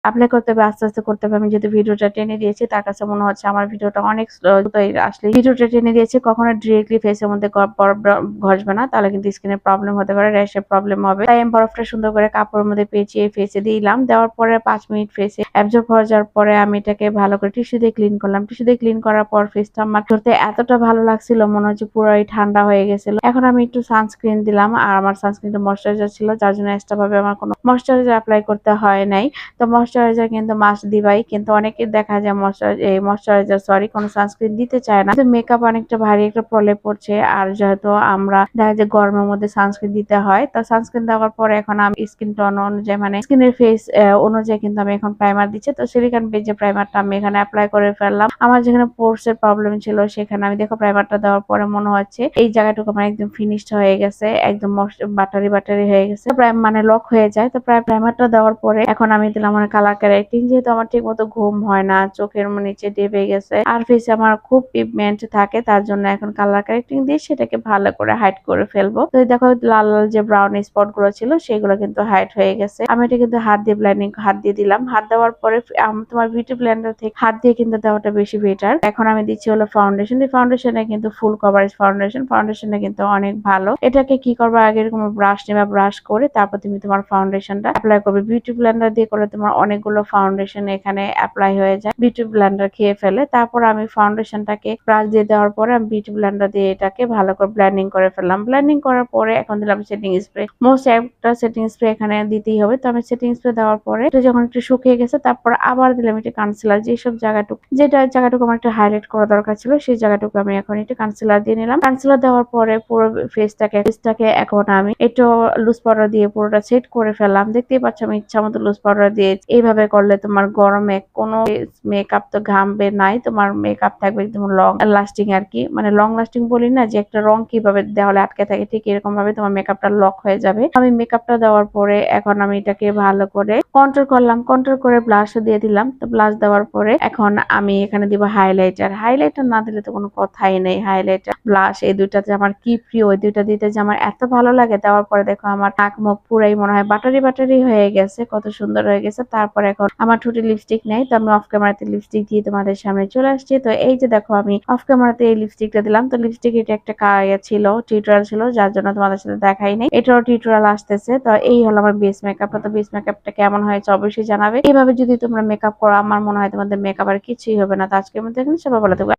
Apply করতে হবে, আস্তে আস্তে করতে হবে। আমি যেহেতু ভিডিওটা টেনে দিয়েছি, তার কাছে মনে হচ্ছে আমার ভিডিওটা অনেক স্লো। তাই আসলে ভিডিওটা টেনে দিয়েছি, কখনো ডিরেক্টলি ফেসের মধ্যে বরফ ঘষবে না, তাহলে কিন্তু স্কিনের প্রবলেম হতে পারে, র্যাশের প্রবলেম হবে। তাই আমি বরফটা সুন্দর করে কাপড়ের মধ্যে পেঁচিয়ে ফেসে দিলাম। দেওয়ার পরে 5 মিনিট ফেসে অ্যাবজর্ব হয়ে যাওয়ার পরে আমি এটাকে ভালো করে টিস্যু দিয়ে ক্লিন করলাম। টিস্যু দিয়ে ক্লিন করার পর ফেসটা আমার ধরতে এতটা ভালো লাগছিল, মনে হচ্ছে পুরোই ঠান্ডা হয়ে গেছিল। এখন আমি একটু সানস্ক্রিন দিলাম, আর আমার সানস্ক্রিনটা ময়শ্চারাইজার ছিল, যার জন্য এক্সট্রা ভাবে আমার কোনো ময়শ্চারাইজার অ্যাপ্লাই করতে হয় নাই। তো ময়শ্চারাইজার কিন্তু মাস্ট দিবাই, কিন্তু অনেকে দেখা যায় ময়শ্চারাইজার কোনো সানস্ক্রিন দিতে চায় না। তো মেকআপ অনেকটা ভারী একটা প্রলেপ পড়ছে, আর যেহেতু আমরা দেখা যায় গরমের মধ্যে সানস্ক্রিন দিতে হয়, তো সানস্ক্রিন দেওয়ার পরে এখন আমি স্কিন টোন অনুযায়ী মানে স্কিনের ফেস অনুযায়ী কিন্তু আমি এখন প্রাইমার দিচ্ছি। তো সিলিকন বেস যে প্রাইমারটা আমি এখানে অ্যাপ্লাই করে ফেললাম। আমার যেখানে পোর্স এর প্রবলেম ছিল সেখানে আমি দেখো প্রাইমারটা দেওয়ার পরে মনে হচ্ছে এই জায়গাটুকু আমার একদম ফিনিশড হয়ে গেছে, একদম বাটারি বাটারি হয়ে গেছে, প্রায় মানে লক হয়ে যায়। তো প্রাইমারটা দেওয়ার পরে এখন আমি দিলাম আমার কালার কারেক্টিং। যেহেতু আমার ঠিক মতো ঘুম হয় না, চোখের নিচে ডেবে গেছে, আর ফেসে আমার খুব পিগমেন্ট থাকে, তার জন্য এখন কালার কারেক্টিং দিয়ে সেটাকে ভালো করে হাইড করে ফেলবো। তো দেখো লাল লাল যে ব্রাউন স্পট গুলো ছিল সেগুলো কিন্তু হাইড হয়ে গেছে। আমি এটা কিন্তু হাত দিয়ে ব্লেন্ডিং হাত দিয়ে দিলাম। হাত দেওয়ার পরে তোমার বিউটি ব্লেন্ডার থেকে হাত দিয়ে কিন্তু দেওয়াটা বেশি বেটার। এখন আমি দিচ্ছি হলো ফাউন্ডেশন। এই ফাউন্ডেশনে কিন্তু ফুল কভারেজ ফাউন্ডেশনটা কিন্তু অনেক ভালো। এটাকে কি করবে, আগে এরকম ব্রাশ নেবা, ব্রাশ করে তারপর তুমি তোমার ফাউন্ডেশনটা অ্যাপ্লাই করবে। বিউটি ব্লেন্ডার দিয়ে করলে তোমার অনেকগুলো ফাউন্ডেশন এখানে অ্যাপ্লাই হয়ে যায়, বিউটি ব্লেন্ডার খেয়ে ফেলে। তারপর আমি ফাউন্ডেশনটাকে ব্রাশ দিয়ে দেওয়ার পরে আমি বিউটি ব্লেন্ডার দিয়ে এটাকে ভালো করে ব্লেন্ডিং করে ফেললাম। ব্লেন্ডিং করার পরে এখন দিলাম সেটিং স্প্রে। মোস্ট একটা সেটিং স্প্রে এখানে দিতেই হবে। তো আমি সেটিং স্প্রে দেওয়ার পরে এটা যখন একটু শুকিয়ে গেছে, তারপর আবার দিলাম একটু কনসিলার। যেসব জায়গাটুকু আমার একটু হাইলাইট করা দরকার ছিল সেই জায়গাটুকু আমি এখন একটু কনসিলার দিয়ে নিলাম। কনসিলার দেওয়ার পরে পুরো ফেসটাকে এখন আমি একটু লুজ পাউডার দিয়ে পুরোটা সেট করে ফেললাম। দেখতেই পাচ্ছ আমি ইচ্ছা মতো লুজ পাউডার দিয়ে, এইভাবে করলে তোমার গরমে কোনো মেকআপ তো ঘামবে নাই, তোমার মেকআপ থাকবে একদম লং লাস্টিং আর কি, মানে লং লাস্টিং বলি না যে একটা রং কিভাবে দেওয়ালে আটকে থাকে, ঠিক এরকম ভাবে তোমার মেকআপটা লক হয়ে যাবে। আমি মেকআপটা দেওয়ার পরে এখন আমি এটাকে ভালো করে কন্ট্রোল করলাম, কন্ট্রোল করে ব্লাশও দিয়ে দিলাম। তো ব্লাশ দেওয়ার পরে এখন আমি এখানে দিব হাইলাইটার না দিলে তো কোনো কথাই নেই। হাইলাইটার ব্লাশ এই দুইটাতে আমার কি প্রিয়, ওই দুইটা দিতে যে আমার এত ভালো লাগে। দেওয়ার পরে দেখো আমার নাক মুখ পুরাই মনে হয় বাটারি বাটারি হয়ে গেছে, কত সুন্দর হয়ে গেছে। তারপর এখন আমার ঠোঁটে লিপস্টিক নেই, তো আমি অফ ক্যামেরাতে লিপস্টিক দিয়ে তোমাদের সামনে চলে আসছি। তো এই যে দেখো আমি অফ ক্যামেরাতে এই লিপস্টিকটা দিলাম। তো লিপস্টিক এটা একটা ছিল টিউটোরিয়াল ছিল, যার জন্য তোমাদের সাথে দেখাই নাই, এটারও টিউটোরিয়াল আসতেছে। তো এই হলো আমার বেস মেকআপটা। তো বেস মেকআপটা কেমন হয়েছে অবশ্যই জানাবে। এইভাবে যদি তোমরা মেকআপ করো আমার মনে হয় তোমাদের মেকআপ আর কিছুই হবে না। তো আজকের মধ্যে এখানে সবাই ভালো থাকবে।